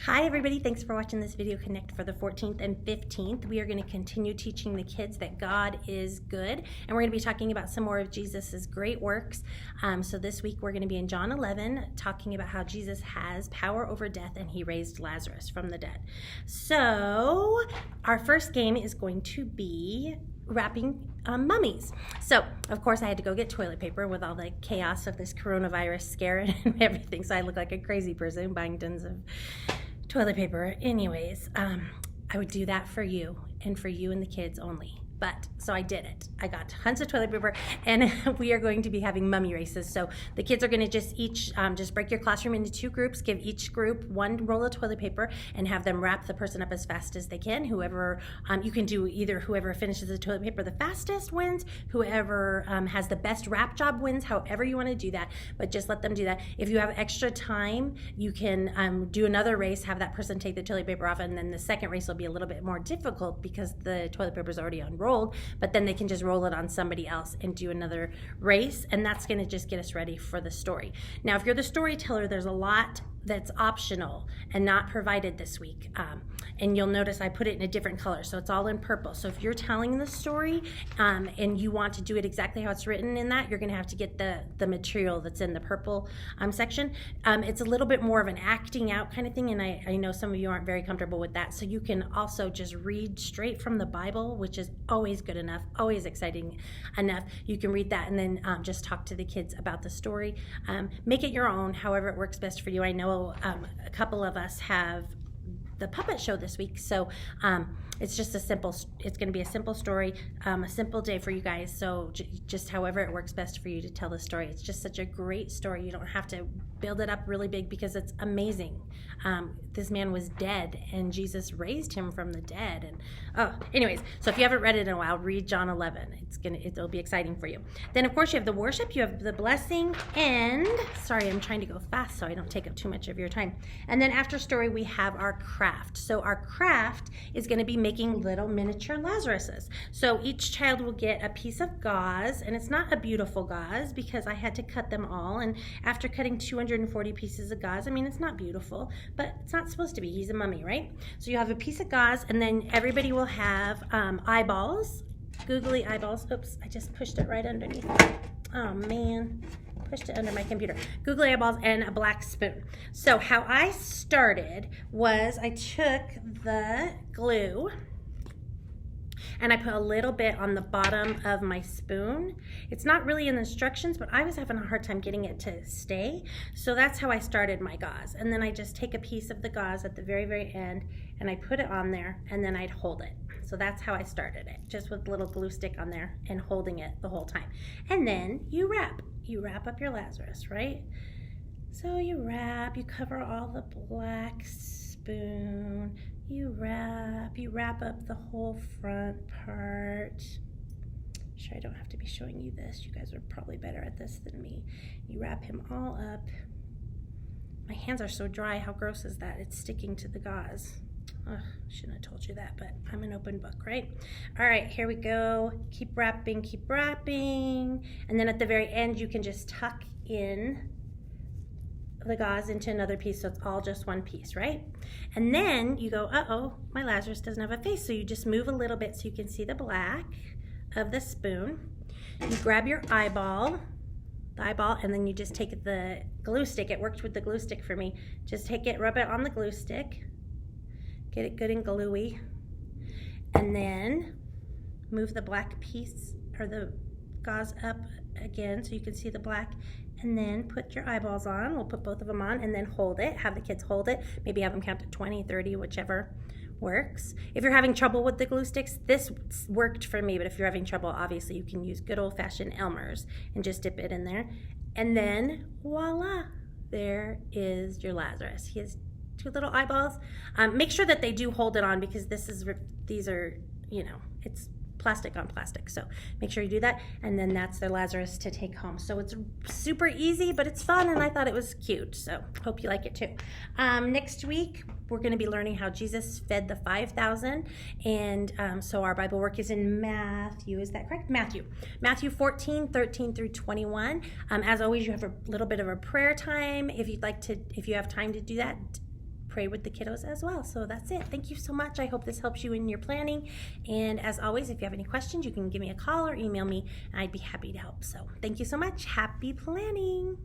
Hi everybody, thanks for watching this video Connect for the 14th and 15th. We are going to continue teaching the kids that God is good, and we're going to be talking about some more of Jesus's great works. So this week we're going to be in John 11, talking about how Jesus has power over death and he raised Lazarus from the dead. So our first game is going to be wrapping mummies. So of course I had to go get toilet paper with all the chaos of this coronavirus scare and everything, so I look like a crazy person buying tons of toilet paper. Anyways, I would do that for you and the kids only. But, so I did it. I got tons of toilet paper, and we are going to be having mummy races. So the kids are going to just break your classroom into two groups, give each group one roll of toilet paper, and have them wrap the person up as fast as they can. Whoever, you can do either whoever finishes the toilet paper the fastest wins, whoever has the best wrap job wins, however you want to do that, but just let them do that. If you have extra time, you can do another race, have that person take the toilet paper off, and then the second race will be a little bit more difficult because the toilet paper is already unrolled. But then they can just roll it on somebody else and do another race, and that's going to just get us ready for the story. Now, if you're the storyteller, there's a lot that's optional and not provided this week, and you'll notice I put it in a different color, so it's all in purple. So if you're telling the story and you want to do it exactly how it's written in that, you're going to have to get the material that's in the purple section. It's a little bit more of an acting out kind of thing, and I know some of you aren't very comfortable with that, so you can also just read straight from the Bible, which is always good enough, always exciting enough. You can read that and then just talk to the kids about the story. Make it your own, however it works best for you. I know a couple of us have the puppet show this week, so it's just it's going to be a simple story, a simple day for you guys, so just however it works best for you to tell the story. It's just such a great story. You don't have to build it up really big because it's amazing. This man was dead and Jesus raised him from the dead, and anyways, so if you haven't read it in a while, read John 11. It'll be exciting for you. Then of course you have the worship, you have the blessing, and sorry, I'm trying to go fast so I don't take up too much of your time. And then after story we have our craft. So our craft is going to be making little miniature Lazaruses. So each child will get a piece of gauze, and it's not a beautiful gauze because I had to cut them all, and after cutting 240 pieces of gauze, I mean, it's not beautiful, but it's not supposed to be. He's a mummy, right? So you have a piece of gauze, and then everybody will have eyeballs, googly eyeballs. Oops, I just pushed it right underneath. Oh man, pushed it under my computer. Googly eyeballs and a black spoon. So how I started was I took the glue and I put a little bit on the bottom of my spoon. It's not really in the instructions, but I was having a hard time getting it to stay. So that's how I started my gauze. And then I just take a piece of the gauze at the very, very end and I put it on there, and then I'd hold it. So that's how I started it, just with a little glue stick on there and holding it the whole time. And then you wrap up your Lazarus, right? So you cover all the black spoon, you wrap up the whole front part. Sure, I don't have to be showing you this. You guys are probably better at this than me. You wrap him all up. My hands are so dry. How gross is that? It's sticking to the gauze. Ugh, shouldn't have told you that, but I'm an open book, right? All right, here we go. Keep wrapping. And then at the very end, you can just tuck in the gauze into another piece, so it's all just one piece, right? And then you go, uh-oh, my Lazarus doesn't have a face, so you just move a little bit so you can see the black of the spoon. You grab your eyeball, and then you just take the glue stick. It worked with the glue stick for me. Just take it, rub it on the glue stick, get it good and gluey, and then move the black piece or the gauze up again so you can see the black, and then put your eyeballs on. We'll put both of them on and then hold it. Have the kids hold it. Maybe have them count to 20, 30, whichever works. If you're having trouble with the glue sticks, this worked for me, but if you're having trouble, obviously you can use good old-fashioned Elmer's and just dip it in there. And then voila, there is your Lazarus. He has two little eyeballs. Make sure that they do hold it on because these are, it's plastic on plastic, so make sure you do that. And then that's their Lazarus to take home. So it's super easy, but it's fun, and I thought it was cute, so hope you like it too. Next week we're going to be learning how Jesus fed the 5,000, and so our Bible work is in Matthew. Is that correct? Matthew 14:13 through 21. As always, you have a little bit of a prayer time if you have time to do that. pray with the kiddos as well. So that's it. Thank you so much. I hope this helps you in your planning. And as always, if you have any questions, you can give me a call or email me, and I'd be happy to help. So thank you so much. Happy planning.